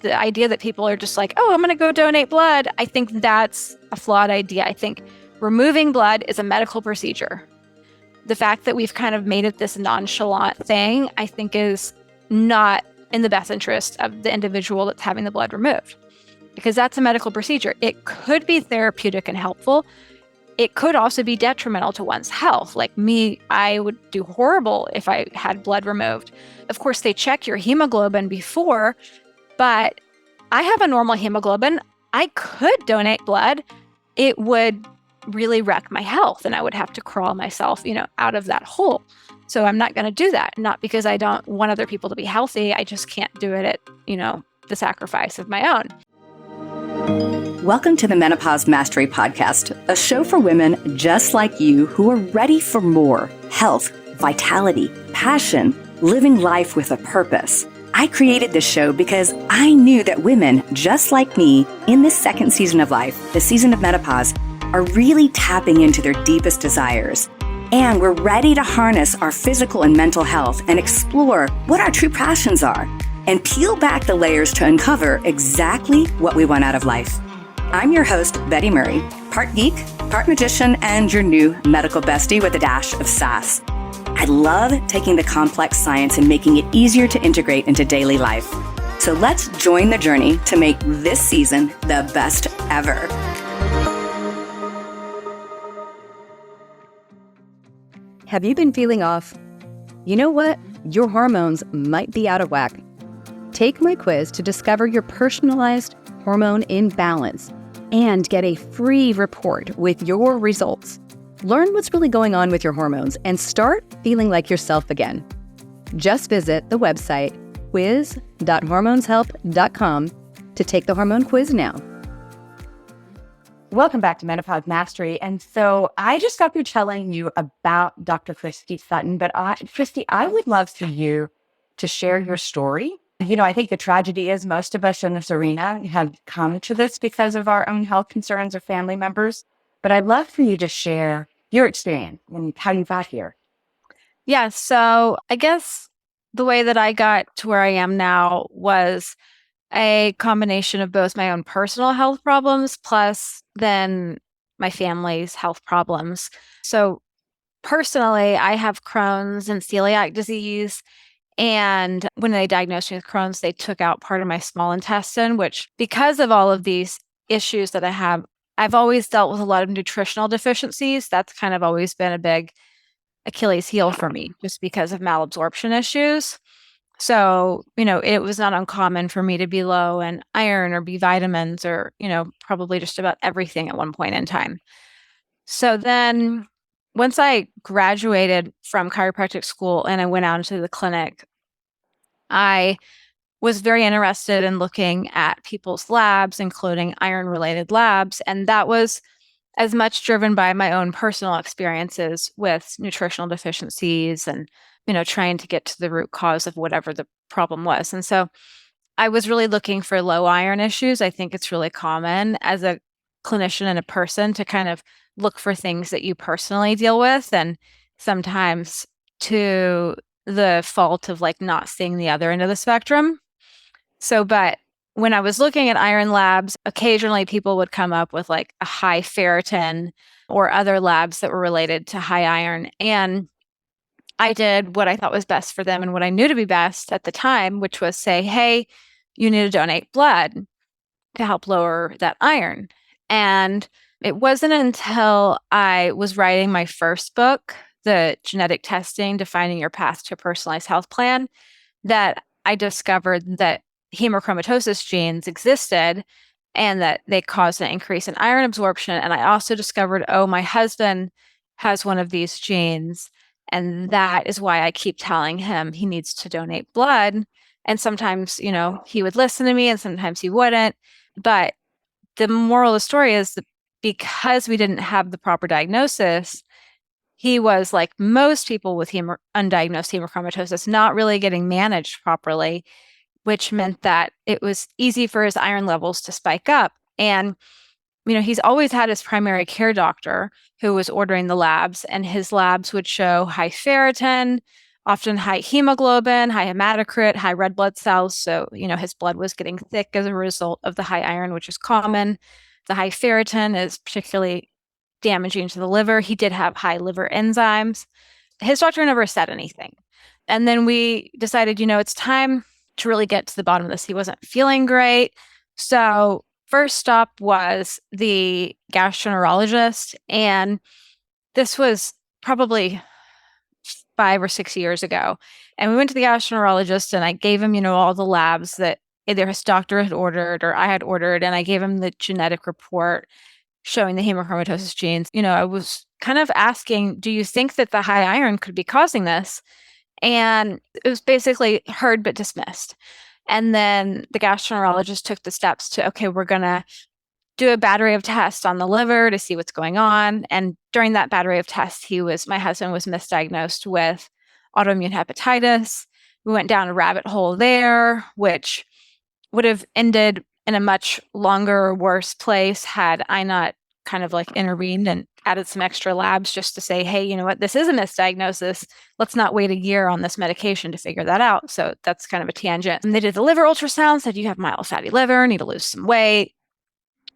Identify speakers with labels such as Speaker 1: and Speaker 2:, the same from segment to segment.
Speaker 1: the idea that people are just like, oh, I'm going to go donate blood, I think that's a flawed idea. I think removing blood is a medical procedure. The fact that we've kind of made it this nonchalant thing, I think is not in the best interest of the individual that's having the blood removed, because that's a medical procedure. It could be therapeutic and helpful. It could also be detrimental to one's health. Like me, I would do horrible if I had blood removed. Of course, they check your hemoglobin before, but I have a normal hemoglobin. I could donate blood. It would really wreck my health and I would have to crawl myself, out of that hole. So I'm not going to do that. Not because I don't want other people to be healthy. I just can't do it at, the sacrifice of my own.
Speaker 2: Welcome to the Menopause Mastery Podcast, a show for women just like you who are ready for more health, vitality, passion, living life with a purpose. I created this show because I knew that women just like me in this second season of life, the season of menopause, are really tapping into their deepest desires. And we're ready to harness our physical and mental health and explore what our true passions are and peel back the layers to uncover exactly what we want out of life. I'm your host, Betty Murray, part geek, part magician, and your new medical bestie with a dash of sass. I love taking the complex science and making it easier to integrate into daily life. So let's join the journey to make this season the best ever.
Speaker 3: Have you been feeling off? You know what? Your hormones might be out of whack. Take my quiz to discover your personalized hormone imbalance and get a free report with your results. Learn what's really going on with your hormones and start feeling like yourself again. Just visit the website quiz.hormoneshelp.com to take the hormone quiz now.
Speaker 4: Welcome back to Menopause Mastery. And so I just got through telling you about Dr. Christy Sutton, but Christy, I would love for you to share your story. I think the tragedy is most of us in this arena have come to this because of our own health concerns or family members. But I'd love for you to share your experience and how you got here.
Speaker 1: Yeah, so I guess the way that I got to where I am now was a combination of both my own personal health problems plus then my family's health problems. So personally, I have Crohn's and celiac disease. And when they diagnosed me with Crohn's, they took out part of my small intestine, which because of all of these issues that I have, I've always dealt with a lot of nutritional deficiencies. That's kind of always been a big Achilles heel for me just because of malabsorption issues. So, it was not uncommon for me to be low in iron or B vitamins or, probably just about everything at one point in time. So then once I graduated from chiropractic school and I went out into the clinic, I was very interested in looking at people's labs, including iron-related labs. And that was as much driven by my own personal experiences with nutritional deficiencies and trying to get to the root cause of whatever the problem was. And so I was really looking for low iron issues. I think it's really common as a clinician and a person to kind of look for things that you personally deal with, and sometimes to the fault of like not seeing the other end of the spectrum. So, but when I was looking at iron labs, occasionally people would come up with like a high ferritin or other labs that were related to high iron. And I did what I thought was best for them and what I knew to be best at the time, which was say, hey, you need to donate blood to help lower that iron. And it wasn't until I was writing my first book, The Genetic Testing, Defining Your Path to a Personalized Health Plan, that I discovered that hemochromatosis genes existed and that they caused an increase in iron absorption. And I also discovered, my husband has one of these genes. And that is why I keep telling him he needs to donate blood. And sometimes, he would listen to me and sometimes he wouldn't. But the moral of the story is that because we didn't have the proper diagnosis, he was like most people with undiagnosed hemochromatosis, not really getting managed properly, which meant that it was easy for his iron levels to spike up. And he's always had his primary care doctor who was ordering the labs, and his labs would show high ferritin, often high hemoglobin, high hematocrit, high red blood cells. So, his blood was getting thick as a result of the high iron, which is common. The high ferritin is particularly damaging to the liver. He did have high liver enzymes. His doctor never said anything. And then we decided, it's time to really get to the bottom of this. He wasn't feeling great. So first stop was the gastroenterologist. And this was probably 5 or 6 years ago. And we went to the gastroenterologist and I gave him, all the labs that either his doctor had ordered or I had ordered. And I gave him the genetic report showing the hemochromatosis genes. I was kind of asking, do you think that the high iron could be causing this? And it was basically heard but dismissed. And then the gastroenterologist took the steps to, okay, we're going to do a battery of tests on the liver to see what's going on. And during that battery of tests, my husband was misdiagnosed with autoimmune hepatitis. We went down a rabbit hole there, which would have ended in a much longer, worse place had I not kind of like intervened and added some extra labs just to say, hey, you know what, this is a misdiagnosis. Let's not wait a year on this medication to figure that out. So that's kind of a tangent. And they did the liver ultrasound, said you have mild fatty liver, need to lose some weight.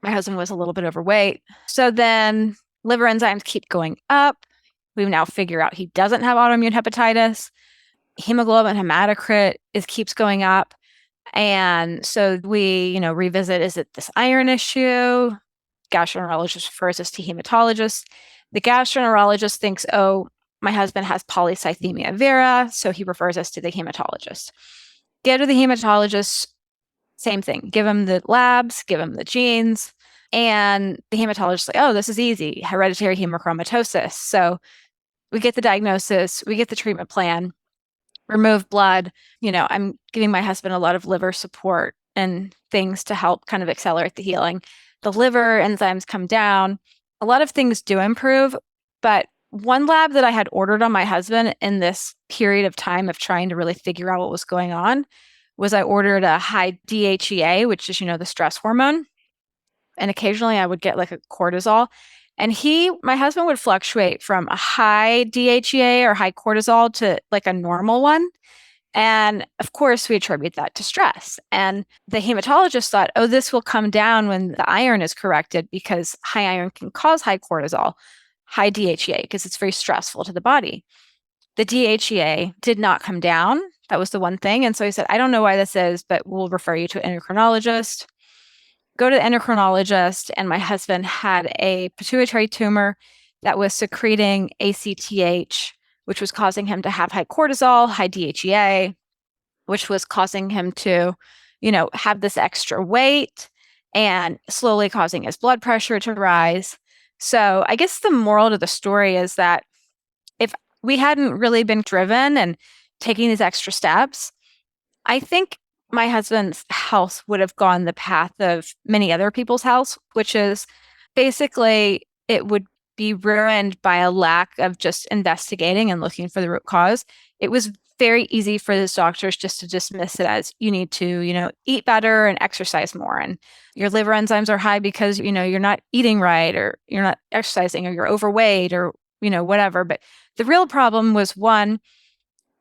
Speaker 1: My husband was a little bit overweight. So then liver enzymes keep going up. We now figure out he doesn't have autoimmune hepatitis. Hemoglobin, hematocrit keeps going up. And so we, revisit, is it this iron issue? Gastroenterologist refers us to hematologist. The gastroenterologist thinks, oh, my husband has polycythemia vera, so he refers us to the hematologist. Get to the hematologist, same thing. Give him the labs, give him the genes, and the hematologist is like, oh, this is easy, hereditary hemochromatosis. So we get the diagnosis, we get the treatment plan, remove blood. I'm giving my husband a lot of liver support and things to help kind of accelerate the healing. The liver enzymes come down. A lot of things do improve, but one lab that I had ordered on my husband in this period of time of trying to really figure out what was going on was I ordered a high DHEA, which is, the stress hormone. And occasionally I would get like a cortisol. And my husband would fluctuate from a high DHEA or high cortisol to like a normal one. And of course, we attribute that to stress. And the hematologist thought, oh, this will come down when the iron is corrected because high iron can cause high cortisol, high DHEA, because it's very stressful to the body. The DHEA did not come down. That was the one thing. And so he said, I don't know why this is, but we'll refer you to an endocrinologist. Go to the endocrinologist, and my husband had a pituitary tumor that was secreting ACTH, which was causing him to have high cortisol, high DHEA, which was causing him to, have this extra weight and slowly causing his blood pressure to rise. So I guess the moral to the story is that if we hadn't really been driven and taking these extra steps, I think my husband's health would have gone the path of many other people's health, which is basically it would be ruined by a lack of just investigating and looking for the root cause. It was very easy for those doctors just to dismiss it as you need to, eat better and exercise more. And your liver enzymes are high because, you're not eating right or you're not exercising or you're overweight or, whatever. But the real problem was, one,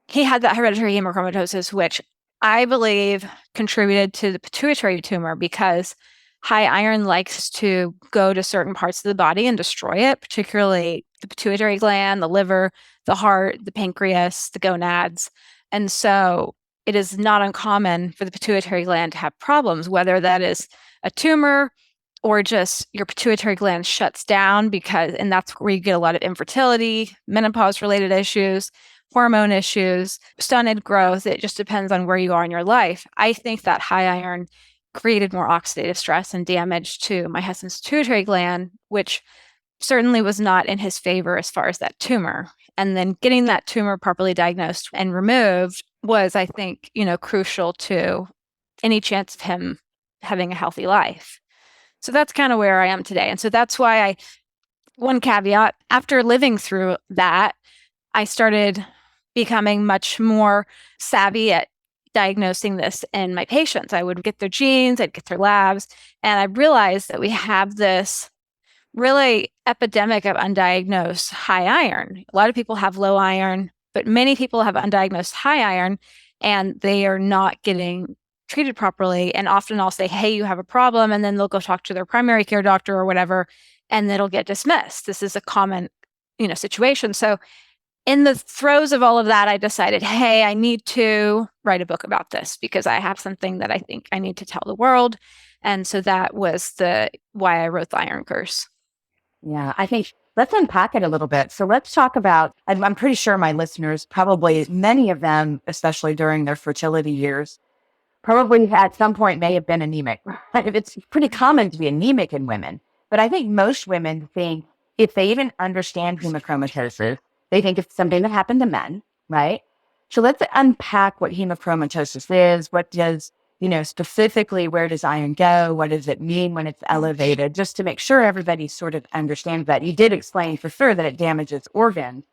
Speaker 1: he had that hereditary hemochromatosis, which I believe contributed to the pituitary tumor because high iron likes to go to certain parts of the body and destroy it, particularly the pituitary gland, the liver, the heart, the pancreas, the gonads. And so it is not uncommon for the pituitary gland to have problems, whether that is a tumor or just your pituitary gland shuts down and that's where you get a lot of infertility, menopause related issues, hormone issues, stunted growth. It just depends on where you are in your life. I think that high iron created more oxidative stress and damage to my husband's pituitary gland, which certainly was not in his favor as far as that tumor. And then getting that tumor properly diagnosed and removed was, I think, crucial to any chance of him having a healthy life. So that's kind of where I am today. And so that's why one caveat, after living through that, I started becoming much more savvy at diagnosing this in my patients. I would get their genes, I'd get their labs, and I realized that we have this really epidemic of undiagnosed high iron. A lot of people have low iron. But many people have undiagnosed high iron and they are not getting treated properly. And often I'll say, hey, you have a problem. And then they'll go talk to their primary care doctor or whatever, and it'll get dismissed. This is a common, situation. So in the throes of all of that, I decided, hey, I need to write a book about this because I have something that I think I need to tell the world. And so that was why I wrote the Iron Curse.
Speaker 4: Yeah, I think let's unpack it a little bit. So let's talk about, I'm pretty sure my listeners, probably many of them, especially during their fertility years, probably at some point may have been anemic. Right? It's pretty common to be anemic in women. But I think most women think, if they even understand hemochromatosis, they think it's something that happened to men, right? So let's unpack what hemochromatosis is. What does, specifically, where does iron go? What does it mean when it's elevated? Just to make sure everybody sort of understands that. You did explain for sure that it damages organs,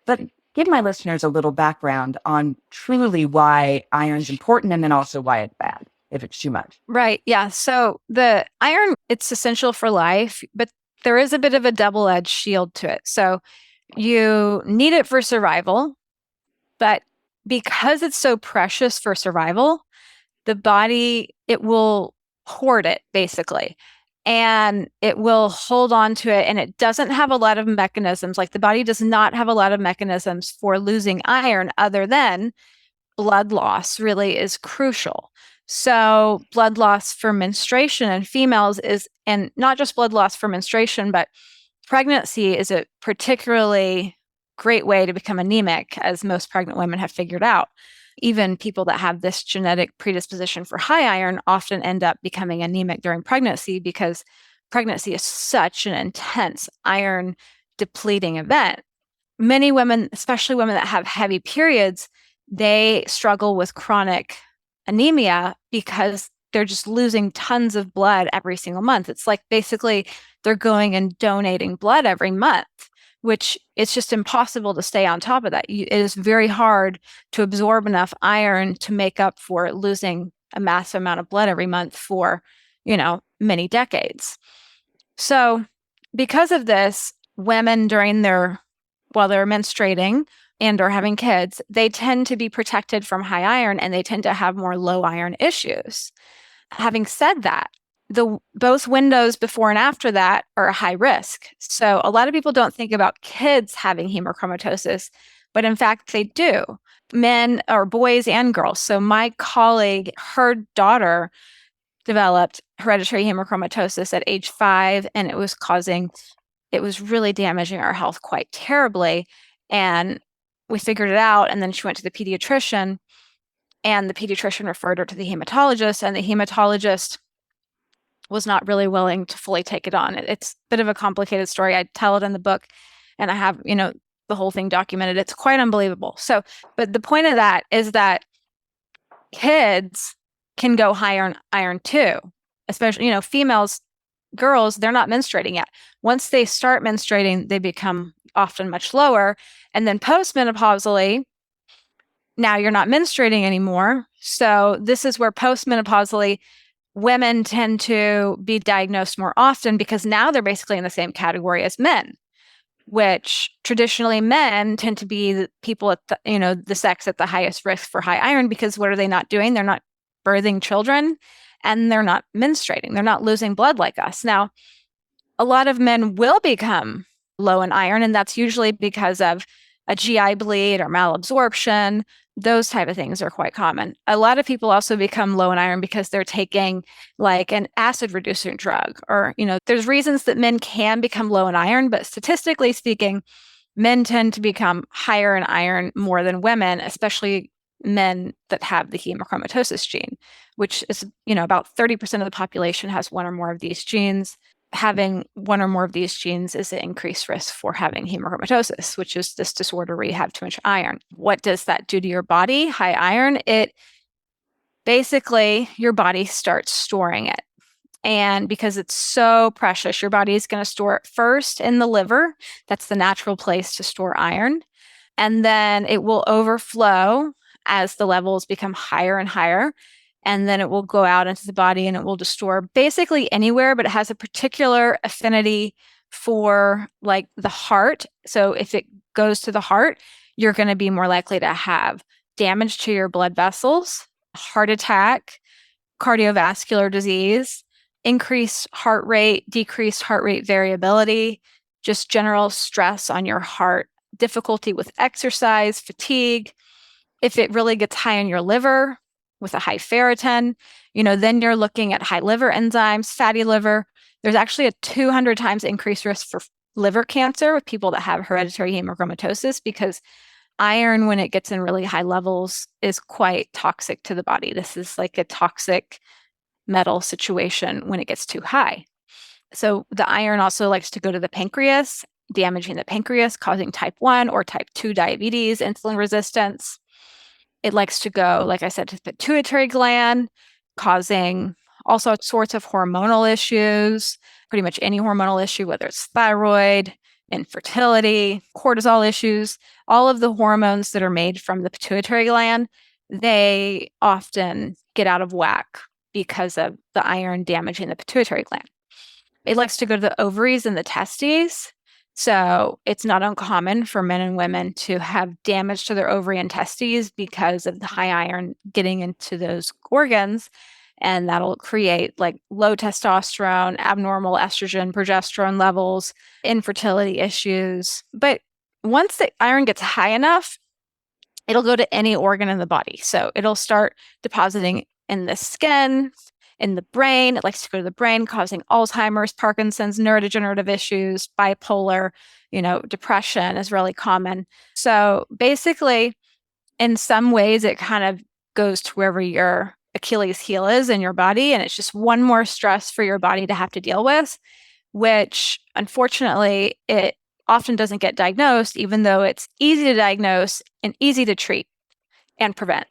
Speaker 4: but give my listeners a little background on truly why iron's important and then also why it's bad if it's too much.
Speaker 1: Right. Yeah. So the iron, it's essential for life, but there is a bit of a double-edged shield to it. So you need it for survival, but because it's so precious for survival, the body, it will hoard it basically, and it will hold on to it. And it doesn't have a lot of mechanisms. Like the body does not have a lot of mechanisms for losing iron other than blood loss really is crucial. So blood loss for menstruation in females and not just blood loss for menstruation, but pregnancy is a particularly great way to become anemic, as most pregnant women have figured out. Even people that have this genetic predisposition for high iron often end up becoming anemic during pregnancy because pregnancy is such an intense iron depleting event. Many women, especially women that have heavy periods, they struggle with chronic anemia because they're just losing tons of blood every single month. It's like basically they're going and donating blood every month, which it's just impossible to stay on top of that. It is very hard to absorb enough iron to make up for losing a massive amount of blood every month for, many decades. So because of this, women while they're menstruating and or having kids, they tend to be protected from high iron and they tend to have more low iron issues. Having said that, both windows before and after that are a high risk. So a lot of people don't think about kids having hemochromatosis, but in fact they do. Men or boys and girls. So my colleague, her daughter developed hereditary hemochromatosis at age 5, and it was really damaging our health quite terribly. And we figured it out, and then she went to the pediatrician, and the pediatrician referred her to the hematologist, and the hematologist was not really willing to fully take it on. It's a bit of a complicated story. I tell it in the book, and I have, the whole thing documented. It's quite unbelievable. So, but the point of that is that kids can go higher in iron too, especially, females, girls, they're not menstruating yet. Once they start menstruating, they become often much lower. And then postmenopausally, now you're not menstruating anymore. So this is where postmenopausally women tend to be diagnosed more often because now they're basically in the same category as men, which traditionally men tend to be the people at the sex at the highest risk for high iron because what are they not doing? They're not birthing children and they're not menstruating. They're not losing blood like us. Now, a lot of men will become low in iron, and that's usually because of a GI bleed or malabsorption. Those type of things are quite common. A lot of people also become low in iron because they're taking like an acid reducing drug or, there's reasons that men can become low in iron, but statistically speaking, men tend to become higher in iron more than women, especially men that have the hemochromatosis gene, which is, about 30% of the population has one or more of these genes. Having one or more of these genes is an increased risk for having hemochromatosis, which is this disorder where you have too much iron. What does that do to your body? High iron, it basically, your body starts storing it. And because it's so precious, your body is going to store it first in the liver. That's the natural place to store iron. And then it will overflow as the levels become higher and higher. And then it will go out into the body and it will store basically anywhere, but it has a particular affinity for like the heart. So if it goes to the heart, you're going to be more likely to have damage to your blood vessels, heart attack, cardiovascular disease, increased heart rate, decreased heart rate variability, just general stress on your heart, difficulty with exercise, fatigue. If it really gets high in your liver with a high ferritin, then you're looking at high liver enzymes, fatty liver. There's actually a 200 times increased risk for liver cancer with people that have hereditary hemochromatosis, because iron, when it gets in really high levels, is quite toxic to the body. This is like a toxic metal situation when it gets too high. So the iron also likes to go to the pancreas, damaging the pancreas, causing type 1 or type 2 diabetes, insulin resistance. It likes to go, like I said, to the pituitary gland, causing all sorts of hormonal issues, pretty much any hormonal issue, whether it's thyroid, infertility, cortisol issues, all of the hormones that are made from the pituitary gland, they often get out of whack because of the iron damaging the pituitary gland. It likes to go to the ovaries and the testes. So it's not uncommon for men and women to have damage to their ovary and testes because of the high iron getting into those organs. And that'll create like low testosterone, abnormal estrogen, progesterone levels, infertility issues. But once the iron gets high enough, it'll go to any organ in the body. So it'll start depositing in the skin, in the brain. It likes to go to the brain, causing Alzheimer's, Parkinson's, neurodegenerative issues, bipolar, depression is really common. So basically, in some ways, it kind of goes to wherever your Achilles heel is in your body. And it's just one more stress for your body to have to deal with, which unfortunately, it often doesn't get diagnosed, even though it's easy to diagnose and easy to treat and prevent.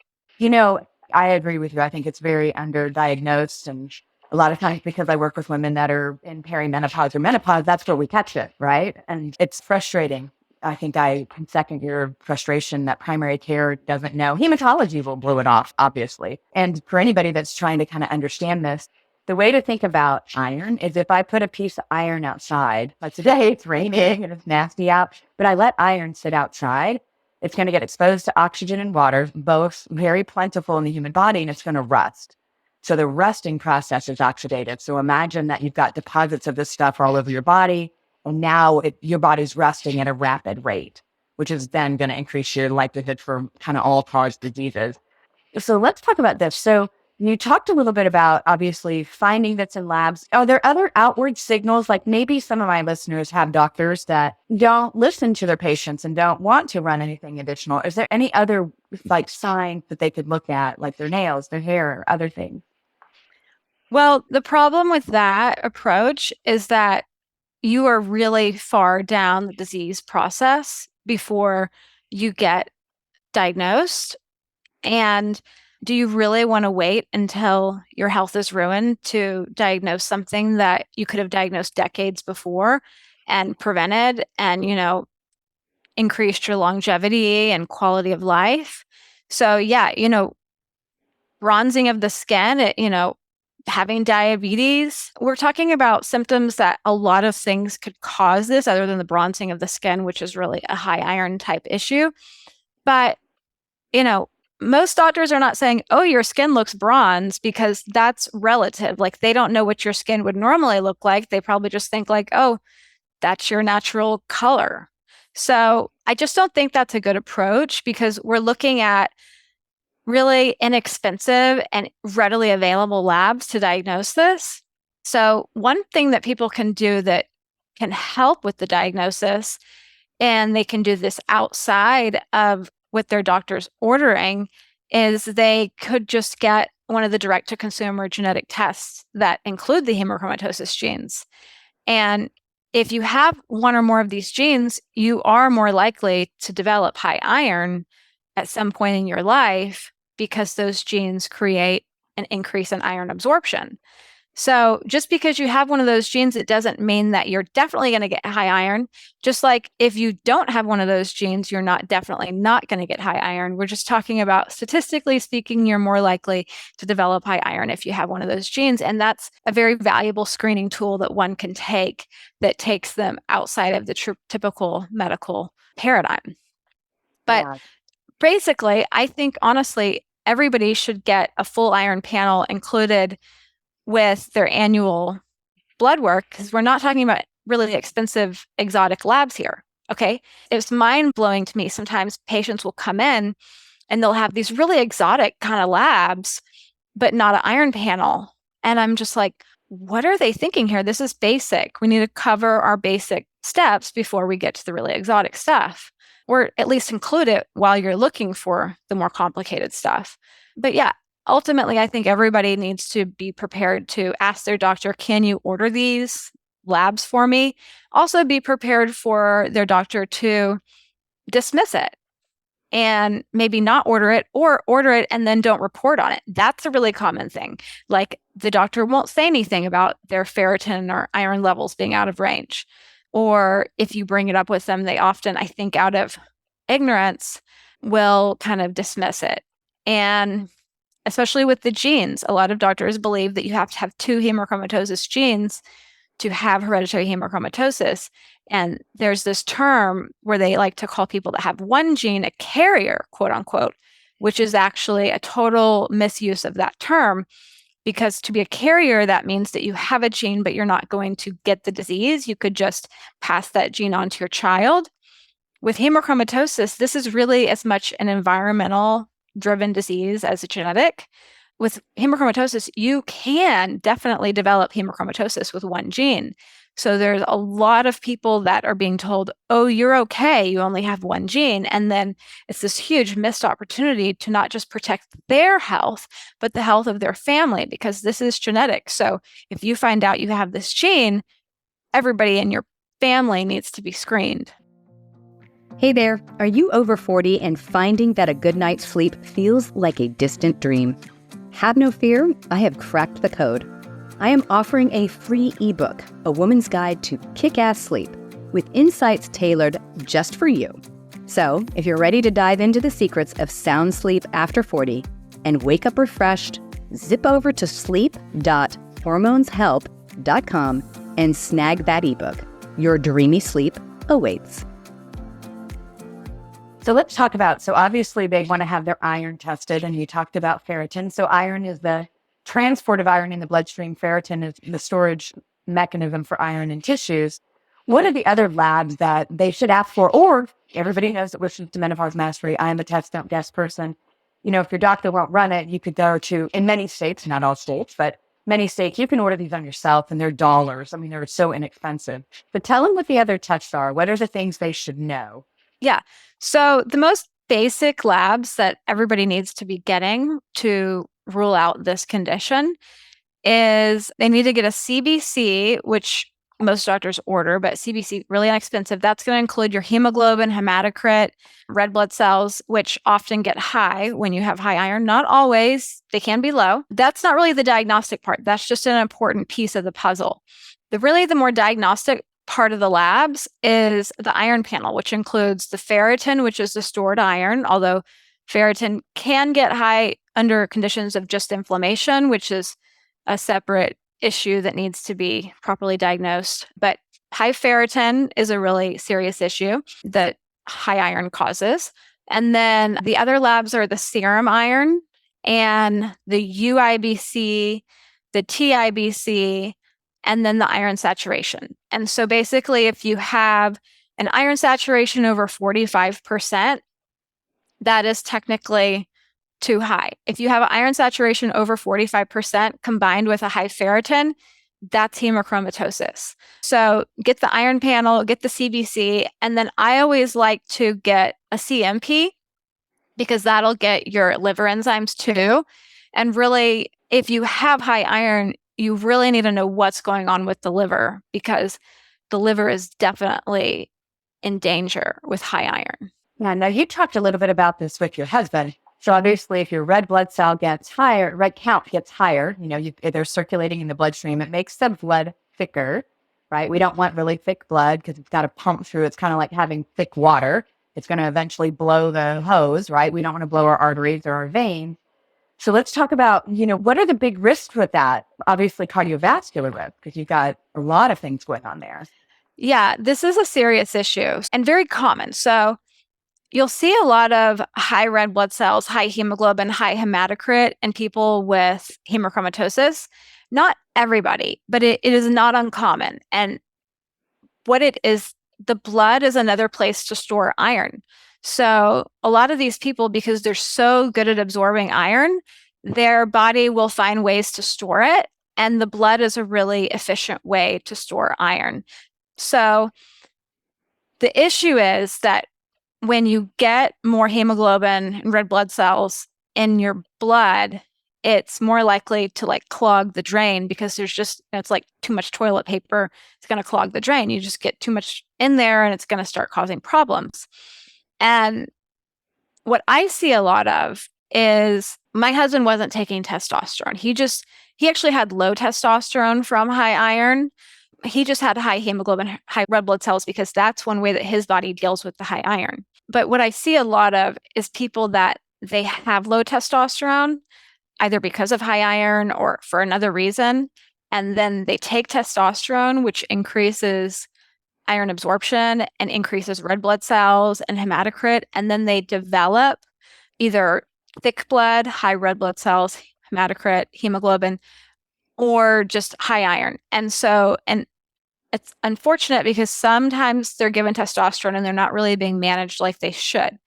Speaker 4: I agree with you. I think it's very underdiagnosed. And a lot of times, because I work with women that are in perimenopause or menopause, that's where we catch it, right? And it's frustrating. I think I can second your frustration that primary care doesn't know. Hematology will blow it off, obviously. And for anybody that's trying to kind of understand this, the way to think about iron is if I put a piece of iron outside, like today it's raining and it's nasty out, but I let iron sit outside, it's going to get exposed to oxygen and water, both very plentiful in the human body, and it's going to rust. So the rusting process is oxidative. So imagine that you've got deposits of this stuff all over your body, and now your body's rusting at a rapid rate, which is then going to increase your likelihood for kind of all-cause diseases. So let's talk about this. So you talked a little bit about, obviously, finding that's in labs. Are there other outward signals? Like maybe some of my listeners have doctors that don't listen to their patients and don't want to run anything additional. Is there any other signs that they could look at, like their nails, their hair, or other things?
Speaker 1: Well, the problem with that approach is that you are really far down the disease process before you get diagnosed. And do you really want to wait until your health is ruined to diagnose something that you could have diagnosed decades before and prevented and, increased your longevity and quality of life? So yeah, bronzing of the skin, having diabetes, we're talking about symptoms that a lot of things could cause this other than the bronzing of the skin, which is really a high iron type issue. But, most doctors are not saying, oh, your skin looks bronze, because that's relative. Like they don't know what your skin would normally look like. They probably just think like, oh, that's your natural color. So I just don't think that's a good approach, because we're looking at really inexpensive and readily available labs to diagnose this. So one thing that people can do that can help with the diagnosis, and they can do this outside of what their doctor's ordering, is they could just get one of the direct-to-consumer genetic tests that include the hemochromatosis genes. And if you have one or more of these genes, you are more likely to develop high iron at some point in your life, because those genes create an increase in iron absorption. So just because you have one of those genes, it doesn't mean that you're definitely going to get high iron. Just like if you don't have one of those genes, you're definitely not going to get high iron. We're just talking about, statistically speaking, you're more likely to develop high iron if you have one of those genes. And that's a very valuable screening tool that one can take that takes them outside of the typical medical paradigm. But basically, I think honestly, everybody should get a full iron panel included with their annual blood work, because we're not talking about really expensive exotic labs here. Okay. It's mind blowing to me. Sometimes patients will come in and they'll have these really exotic kind of labs, but not an iron panel. And I'm just like, what are they thinking here? This is basic. We need to cover our basic steps before we get to the really exotic stuff, or at least include it while you're looking for the more complicated stuff. But yeah, ultimately, I think everybody needs to be prepared to ask their doctor, can you order these labs for me? Also be prepared for their doctor to dismiss it and maybe not order it, or order it and then don't report on it. That's a really common thing. Like the doctor won't say anything about their ferritin or iron levels being out of range. Or if you bring it up with them, they often, I think out of ignorance, will kind of dismiss it. And especially with the genes, a lot of doctors believe that you have to have 2 hemochromatosis genes to have hereditary hemochromatosis. And there's this term where they like to call people that have 1 gene a carrier, quote unquote, which is actually a total misuse of that term. Because to be a carrier, that means that you have a gene, but you're not going to get the disease. You could just pass that gene on to your child. With hemochromatosis, this is really as much an environmental driven disease as a genetic. With hemochromatosis, you can definitely develop hemochromatosis with 1 gene. So there's a lot of people that are being told, oh, you're okay, you only have 1 gene. And then it's this huge missed opportunity to not just protect their health, but the health of their family, because this is genetic. So if you find out you have this gene, everybody in your family needs to be screened.
Speaker 3: Hey there, are you over 40 and finding that a good night's sleep feels like a distant dream? Have no fear, I have cracked the code. I am offering a free ebook, A Woman's Guide to Kick-Ass Sleep, with insights tailored just for you. So, if you're ready to dive into the secrets of sound sleep after 40 and wake up refreshed, zip over to sleep.hormoneshelp.com and snag that ebook. Your dreamy sleep awaits.
Speaker 4: So let's talk about, so obviously they want to have their iron tested, and you talked about ferritin. So iron is the transport of iron in the bloodstream. Ferritin is the storage mechanism for iron in tissues. What are the other labs that they should ask for? Or everybody knows that listens to Menopause Mastery, I am a test, don't guess person. You know, if your doctor won't run it, you could go to, in many states, not all states, but many states, you can order these on yourself, and they're dollars. I mean, they're so inexpensive. But tell them what the other tests are. What are the things they should know?
Speaker 1: Yeah. So the most basic labs that everybody needs to be getting to rule out this condition is they need to get a CBC, which most doctors order, but CBC, really inexpensive. That's going to include your hemoglobin, hematocrit, red blood cells, which often get high when you have high iron. Not always. They can be low. That's not really the diagnostic part. That's just an important piece of the puzzle. The more diagnostic part of the labs is the iron panel, which includes the ferritin, which is the stored iron, although ferritin can get high under conditions of just inflammation, which is a separate issue that needs to be properly diagnosed. But high ferritin is a really serious issue that high iron causes. And then the other labs are the serum iron and the UIBC, the TIBC, and then the iron saturation. And so basically, if you have an iron saturation over 45%, that is technically too high. If you have an iron saturation over 45% combined with a high ferritin, that's hemochromatosis. So get the iron panel, get the CBC, and then I always like to get a CMP because that'll get your liver enzymes too. And really, if you have high iron, you really need to know what's going on with the liver, because the liver is definitely in danger with high iron.
Speaker 4: Yeah, now you talked a little bit about this with your husband. So obviously, if your red blood cell gets higher, red count gets higher, they're circulating in the bloodstream, it makes the blood thicker, right? We don't want really thick blood because it's got to pump through. It's kind of like having thick water. It's going to eventually blow the hose, right? We don't want to blow our arteries or our veins. So let's talk about, what are the big risks with that? Obviously, cardiovascular risk, because you've got a lot of things going on there.
Speaker 1: Yeah, this is a serious issue and very common. So You'll see a lot of high red blood cells, high hemoglobin, high hematocrit in people with hemochromatosis. Not everybody, but it is not uncommon. And what it is, the blood is another place to store iron. So a lot of these people, because they're so good at absorbing iron, their body will find ways to store it. And the blood is a really efficient way to store iron. So the issue is that when you get more hemoglobin and red blood cells in your blood, it's more likely to like clog the drain because there's just, it's like too much toilet paper. It's going to clog the drain. You just get too much in there and it's going to start causing problems. And what I see a lot of is my husband wasn't taking testosterone. He actually had low testosterone from high iron. He just had high hemoglobin, high red blood cells because that's one way that his body deals with the high iron. But what I see a lot of is people that they have low testosterone, either because of high iron or for another reason. And then they take testosterone, which increases iron absorption and increases red blood cells and hematocrit. And then they develop either thick blood, high red blood cells, hematocrit, hemoglobin, or just high iron. And it's unfortunate because sometimes they're given testosterone and they're not really being managed like they should.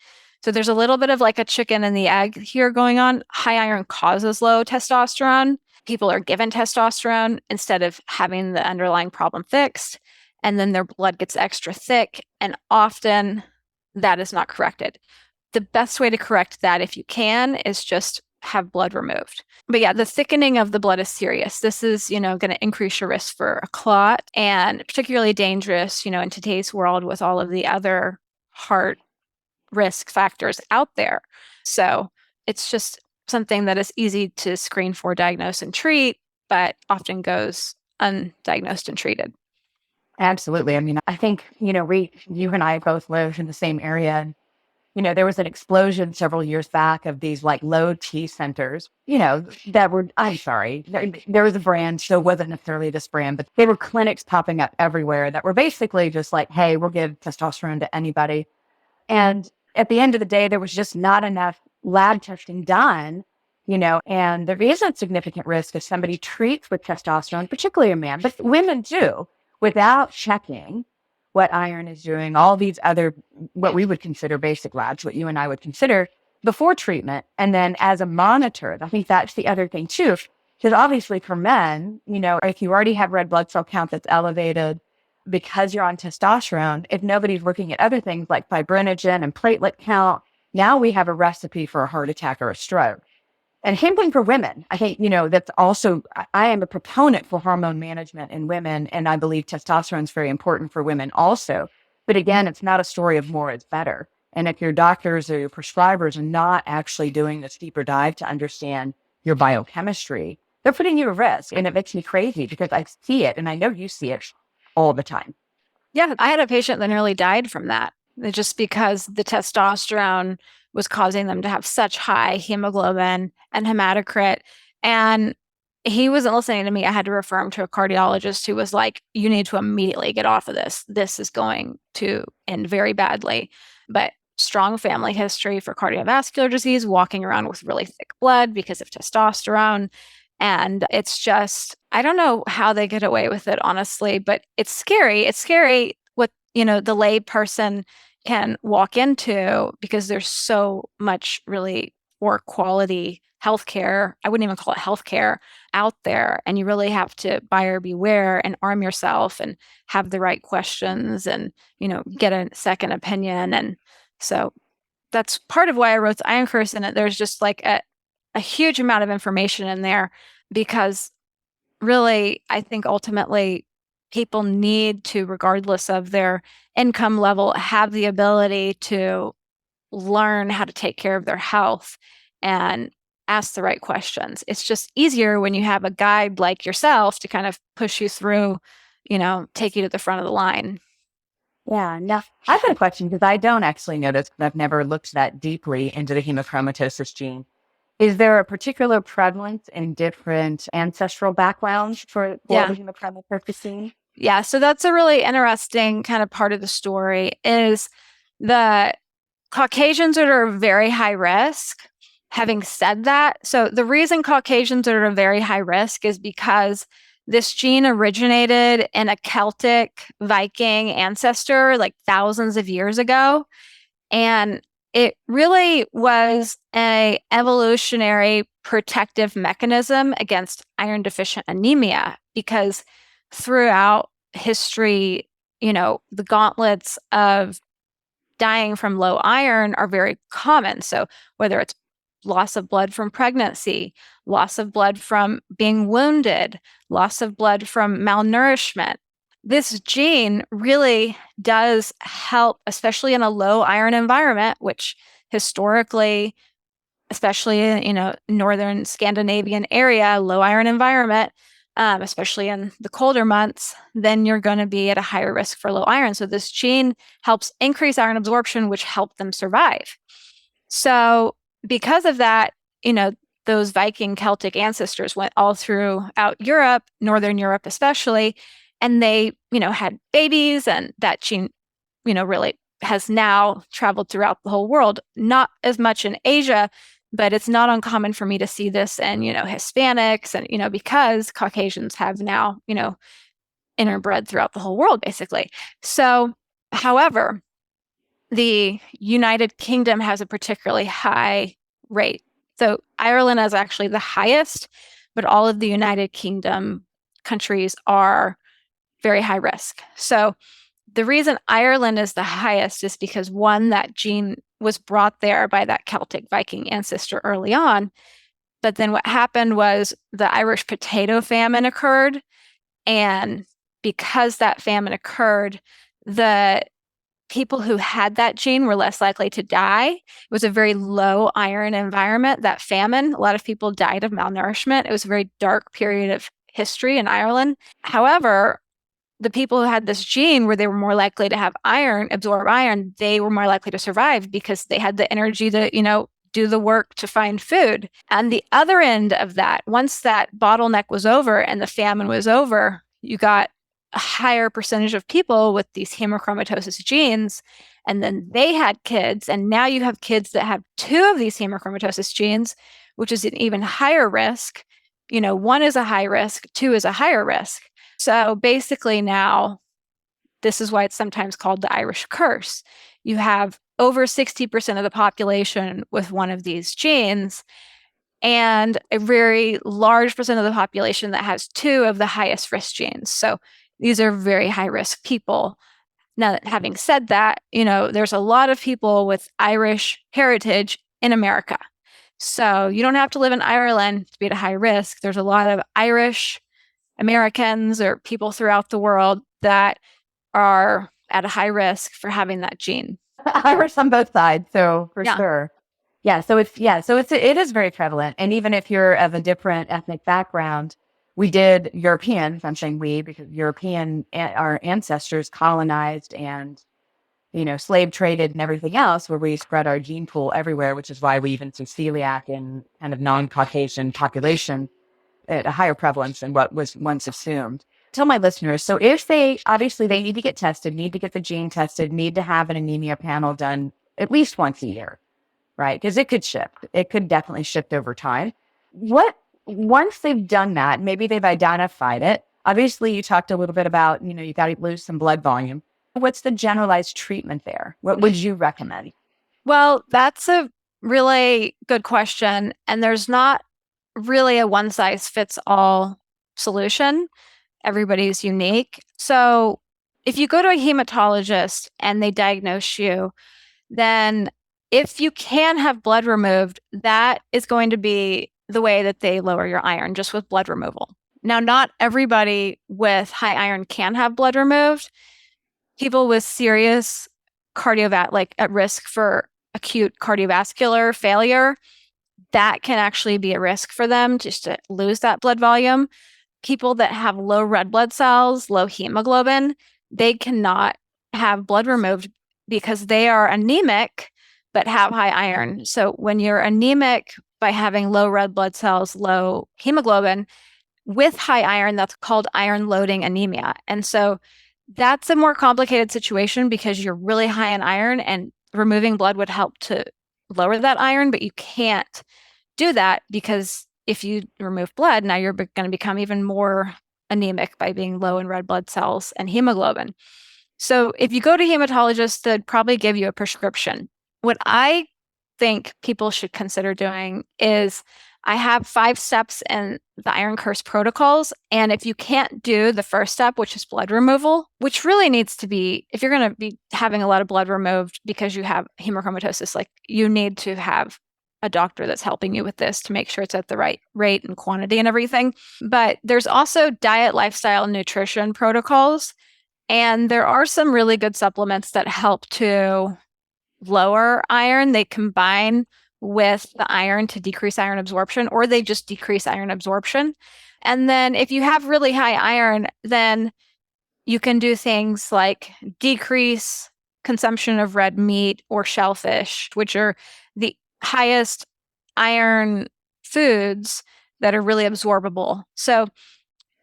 Speaker 1: So there's a little bit of like a chicken and the egg here going on. High iron causes low testosterone. People are given testosterone instead of having the underlying problem fixed. And then their blood gets extra thick. And often that is not corrected. The best way to correct that, if you can, is just have blood removed. But yeah, the thickening of the blood is serious. This is, going to increase your risk for a clot, and particularly dangerous, in today's world with all of the other heart risk factors out there. So it's just something that is easy to screen for, diagnose, and treat, but often goes undiagnosed and treated.
Speaker 4: Absolutely. I mean, I think, you and I both live in the same area. And there was an explosion several years back of these like low T centers, that were, I'm sorry, there was a brand, so it wasn't necessarily this brand, but they were clinics popping up everywhere that were basically just like, hey, we'll give testosterone to anybody. And at the end of the day, there was just not enough lab testing done, and there is a significant risk if somebody treats with testosterone, particularly a man, but women do, without checking what iron is doing, all these other, what we would consider basic labs, what you and I would consider before treatment. And then as a monitor, I think that's the other thing too, because obviously for men, if you already have red blood cell count that's elevated because you're on testosterone, if nobody's looking at other things like fibrinogen and platelet count, now we have a recipe for a heart attack or a stroke. And same thing for women. I think, that's also, I am a proponent for hormone management in women, and I believe testosterone is very important for women also. But again, it's not a story of more is better. And if your doctors or your prescribers are not actually doing this deeper dive to understand your biochemistry, they're putting you at risk. And it makes me crazy because I see it, and I know you see it all the time.
Speaker 1: Yeah, I had a patient that nearly died from that, just because the testosterone was causing them to have such high hemoglobin and hematocrit. And he wasn't listening to me. I had to refer him to a cardiologist who was like, you need to immediately get off of this. This is going to end very badly. But strong family history for cardiovascular disease, walking around with really thick blood because of testosterone. And it's just, I don't know how they get away with it, honestly, but it's scary. It's scary what, the lay person can walk into because there's so much really poor quality healthcare. I wouldn't even call it healthcare out there. And you really have to buyer beware and arm yourself and have the right questions and, get a second opinion. And so that's part of why I wrote the Iron Curse in it. There's just like a huge amount of information in there because really, I think ultimately people need to, regardless of their income level, have the ability to learn how to take care of their health and ask the right questions. It's just easier when you have a guide like yourself to kind of push you through, take you to the front of the line.
Speaker 4: Yeah. Now, I've got a question because I don't actually know this, but I've never looked that deeply into the hemochromatosis gene. Is there a particular prevalence in different ancestral backgrounds for the hemochromatosis gene?
Speaker 1: Yeah. So that's a really interesting kind of part of the story is the Caucasians are very high risk. Having said that, so the reason Caucasians are a very high risk is because this gene originated in a Celtic Viking ancestor like thousands of years ago. And it really was an evolutionary protective mechanism against iron deficient anemia because throughout history, the gauntlets of dying from low iron are very common. So whether it's loss of blood from pregnancy, loss of blood from being wounded, loss of blood from malnourishment, this gene really does help, especially in a low iron environment, which historically, especially in, northern Scandinavian area, low iron environment, especially in the colder months, then you're going to be at a higher risk for low iron. So this gene helps increase iron absorption, which helped them survive. So because of that, those Viking Celtic ancestors went all throughout Europe, Northern Europe especially, and they, had babies, and that gene, really has now traveled throughout the whole world. Not as much in Asia, but it's not uncommon for me to see this in, Hispanics and, because Caucasians have now, interbred throughout the whole world, basically. So, however, the United Kingdom has a particularly high rate. So Ireland is actually the highest, but all of the United Kingdom countries are very high risk. So the reason Ireland is the highest is because one, that gene was brought there by that Celtic Viking ancestor early on. But then what happened was the Irish potato famine occurred. And because that famine occurred, the people who had that gene were less likely to die. It was a very low iron environment, that famine. A lot of people died of malnourishment. It was a very dark period of history in Ireland. However, the people who had this gene where they were more likely to have iron, absorb iron, they were more likely to survive because they had the energy to, do the work to find food. And the other end of that, once that bottleneck was over and the famine was over, you got a higher percentage of people with these hemochromatosis genes, and then they had kids, and now you have kids that have two of these hemochromatosis genes, which is an even higher risk. One is a high risk, two is a higher risk. So basically now, this is why it's sometimes called the Irish curse. You have over 60% of the population with one of these genes, and a very large percent of the population that has two of the highest risk genes. So these are very high risk people. Now, having said that, there's a lot of people with Irish heritage in America. So you don't have to live in Ireland to be at a high risk. There's a lot of Irish Americans or people throughout the world that are at a high risk for having that gene.
Speaker 4: Irish on both sides, so for
Speaker 1: Yeah.
Speaker 4: sure. So it is very prevalent. And even if you're of a different ethnic background, we did Europeans, I'm saying we, because our ancestors colonized and, slave traded and everything else, where we spread our gene pool everywhere, which is why we even see celiac in kind of non-Caucasian population at a higher prevalence than what was once assumed. Tell my listeners, so if they need to get tested, need to get the gene tested, need to have an anemia panel done at least once a year, right? Because it could shift. It could definitely shift over time. Once they've done that, maybe they've identified it. Obviously, you talked a little bit about, you got to lose some blood volume. What's the generalized treatment there? What would you recommend?
Speaker 1: Well, that's a really good question. And there's not really a one size fits all solution. Everybody's unique. So if you go to a hematologist and they diagnose you, then if you can have blood removed, that is going to be the way that they lower your iron, just with blood removal. Now, not everybody with high iron can have blood removed. People with serious like at risk for acute cardiovascular failure, that can actually be a risk for them just to lose that blood volume. People that have low red blood cells, low hemoglobin, they cannot have blood removed because they are anemic but have high iron. So when you're anemic by having low red blood cells, low hemoglobin, with high iron, that's called iron loading anemia. And so that's a more complicated situation because you're really high in iron and removing blood would help to lower that iron, but you can't do that because if you remove blood, now you're going to become even more anemic by being low in red blood cells and hemoglobin. So if you go to hematologists, they'd probably give you a prescription. What I think people should consider doing is I have 5 steps in the Iron Curse protocols. And if you can't do the first step, which is blood removal, which really needs to be, if you're going to be having a lot of blood removed because you have hemochromatosis, like you need to have a doctor that's helping you with this to make sure it's at the right rate and quantity and everything. But there's also diet, lifestyle, and nutrition protocols. And there are some really good supplements that help to lower iron. They combine with the iron to decrease iron absorption, or they just decrease iron absorption. And then if you have really high iron, then you can do things like decrease consumption of red meat or shellfish, which are the highest iron foods that are really absorbable. So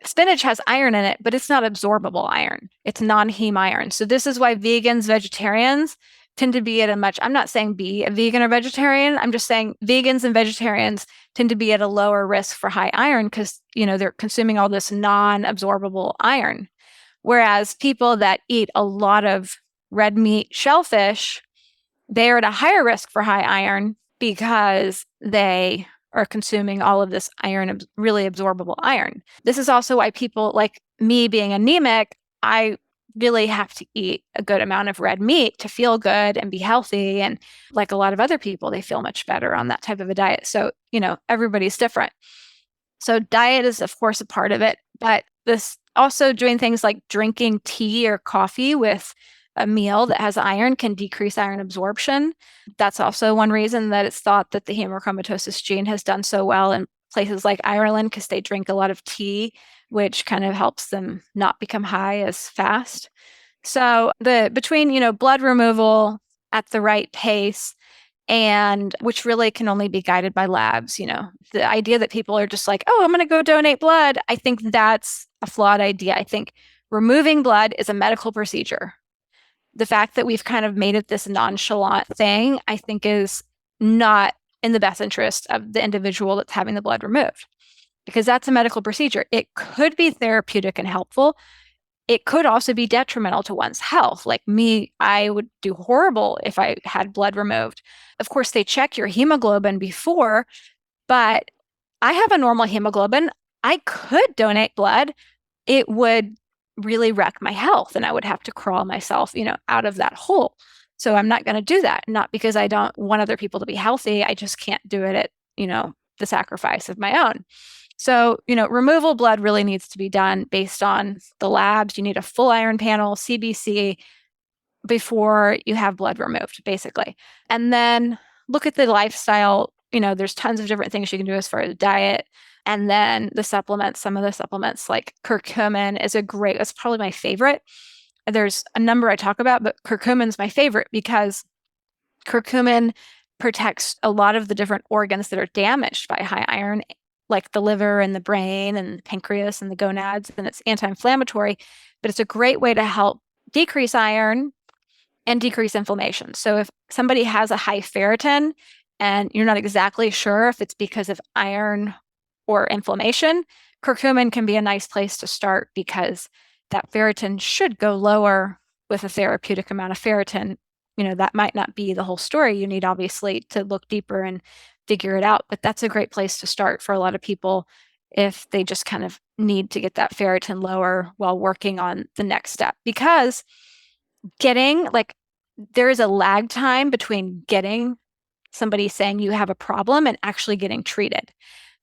Speaker 1: spinach has iron in it, but it's not absorbable iron. It's non-heme iron. So this is why vegans, vegetarians tend to be at a much, I'm not saying be a vegan or vegetarian. I'm just saying vegans and vegetarians tend to be at a lower risk for high iron because, they're consuming all this non-absorbable iron. Whereas people that eat a lot of red meat, shellfish, they're at a higher risk for high iron because they are consuming all of this iron, really absorbable iron. This is also why people like me being anemic, I really have to eat a good amount of red meat to feel good and be healthy. And like a lot of other people, they feel much better on that type of a diet. So, everybody's different. So diet is, of course, a part of it, but this also doing things like drinking tea or coffee with a meal that has iron can decrease iron absorption. That's also one reason that it's thought that the hemochromatosis gene has done so well in places like Ireland because they drink a lot of tea, which kind of helps them not become high as fast. So between, blood removal at the right pace and which really can only be guided by labs, the idea that people are just like, oh, I'm going to go donate blood. I think that's a flawed idea. I think removing blood is a medical procedure. The fact that we've kind of made it this nonchalant thing, I think is not in the best interest of the individual that's having the blood removed, because that's a medical procedure. It could be therapeutic and helpful. It could also be detrimental to one's health. Like me, I would do horrible if I had blood removed. Of course, they check your hemoglobin before, but I have a normal hemoglobin. I could donate blood. It would really wreck my health and I would have to crawl myself, out of that hole. So I'm not going to do that. Not because I don't want other people to be healthy. I just can't do it at, the sacrifice of my own. So, removal blood really needs to be done based on the labs. You need a full iron panel, CBC, before you have blood removed, basically. And then look at the lifestyle. There's tons of different things you can do as far as diet. And then the supplements, some of the supplements like curcumin is that's probably my favorite. There's a number I talk about, but curcumin's my favorite because curcumin protects a lot of the different organs that are damaged by high iron, like the liver and the brain and the pancreas and the gonads, and it's anti-inflammatory, but it's a great way to help decrease iron and decrease inflammation. So if somebody has a high ferritin and you're not exactly sure if it's because of iron or inflammation, curcumin can be a nice place to start because that ferritin should go lower with a therapeutic amount of ferritin. That might not be the whole story. You need obviously to look deeper and figure it out, but that's a great place to start for a lot of people if they just kind of need to get that ferritin lower while working on the next step. Because there is a lag time between getting somebody saying you have a problem and actually getting treated.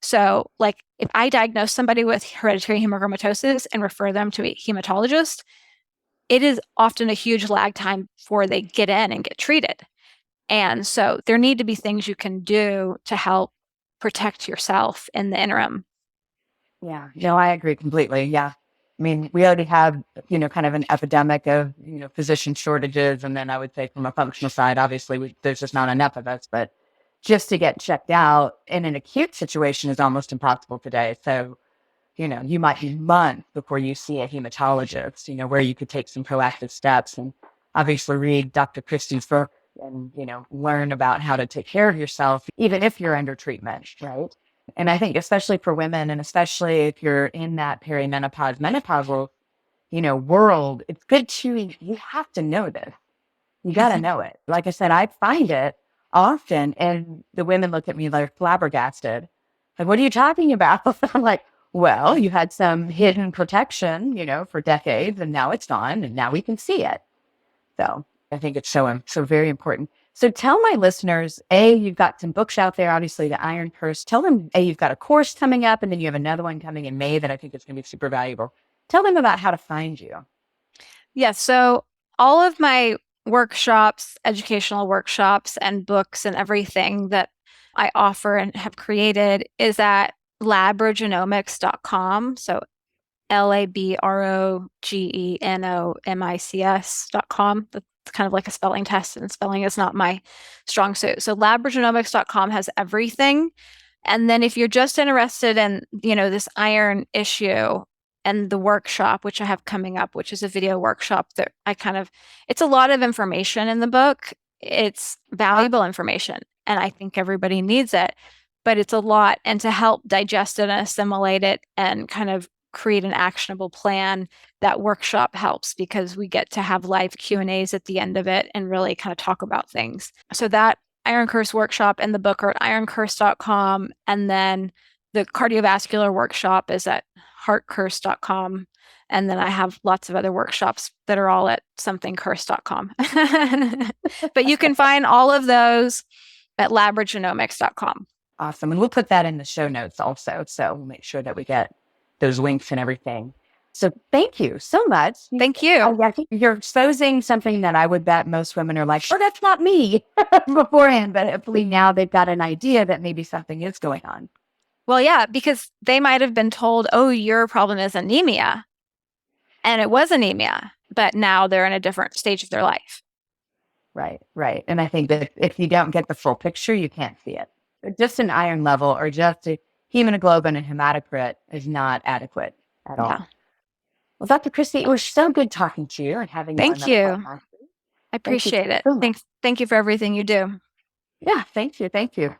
Speaker 1: So if I diagnose somebody with hereditary hemochromatosis and refer them to a hematologist, it is often a huge lag time before they get in and get treated. And so there need to be things you can do to help protect yourself in the interim.
Speaker 4: Yeah, no, I agree completely. Yeah. I mean, we already have, kind of an epidemic of, physician shortages. And then I would say from a functional side, obviously there's just not enough of us, but just to get checked out in an acute situation is almost impossible today. So, you might be months before you see a hematologist, where you could take some proactive steps and obviously read Dr. Christy's and, learn about how to take care of yourself, even if you're under treatment, right? And I think especially for women, and especially if you're in that perimenopause, menopausal, world, it's good you have to know this. You got to know it. Like I said, I find it often, and the women look at me like flabbergasted. Like, what are you talking about? I'm like, well, you had some hidden protection, for decades, and now it's gone, and now we can see it. So I think it's so very important. So tell my listeners, you've got some books out there, obviously the Iron Curse. Tell them, you've got a course coming up, and then you have another one coming in May that I think is going to be super valuable. Tell them about how to find you.
Speaker 1: Yes. So all of my workshops, educational workshops and books and everything that I offer and have created is at labrogenomics.com. So labrogenomics.com. That's kind of like a spelling test, and spelling is not my strong suit. So labrogenomics.com has everything. And then if you're just interested in, this iron issue and the workshop, which I have coming up, which is a video workshop that it's a lot of information in the book. It's valuable information, and I think everybody needs it, but it's a lot. And to help digest it and assimilate it and kind of create an actionable plan, that workshop helps because we get to have live Q&As at the end of it and really kind of talk about things. So that Iron Curse workshop and the book are at ironcurse.com. And then the cardiovascular workshop is at heartcurse.com. And then I have lots of other workshops that are all at somethingcurse.com. But you can find all of those at labrogenomics.com.
Speaker 4: Awesome. And we'll put that in the show notes also. So we'll make sure that we get those links and everything. So thank you so much.
Speaker 1: Thank you.
Speaker 4: I think you're exposing something that I would bet most women are like, that's not me beforehand. But hopefully now they've got an idea that maybe something is going on.
Speaker 1: Well, yeah, because they might have been told, your problem is anemia. And it was anemia, but now they're in a different stage of their life.
Speaker 4: Right. And I think that if you don't get the full picture, you can't see it. Just an iron level or just a hemoglobin and hematocrit is not adequate at all.
Speaker 1: Yeah.
Speaker 4: Well, Dr. Christy, it was so good talking to you and having you.
Speaker 1: Thank you. I appreciate it. Thank you for everything you do.
Speaker 4: Yeah, thank you. Thank you,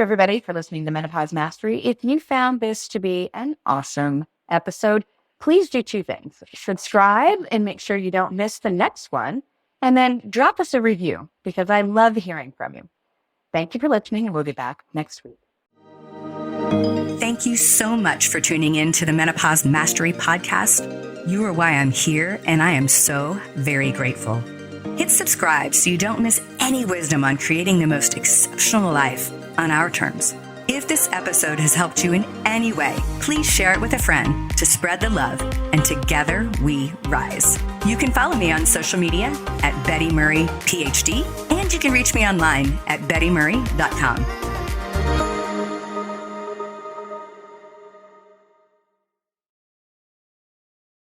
Speaker 4: everybody, for listening to Menopause Mastery. If you found this to be an awesome episode, please do two things. Subscribe and make sure you don't miss the next one. And then drop us a review because I love hearing from you. Thank you for listening, and we'll be back next week.
Speaker 2: Thank you so much for tuning in to the Menopause Mastery podcast. You are why I'm here, and I am so very grateful. Hit subscribe so you don't miss any wisdom on creating the most exceptional life on our terms. If this episode has helped you in any way, please share it with a friend to spread the love, and together we rise. You can follow me on social media at Betty Murray, PhD, and you can reach me online at bettymurray.com.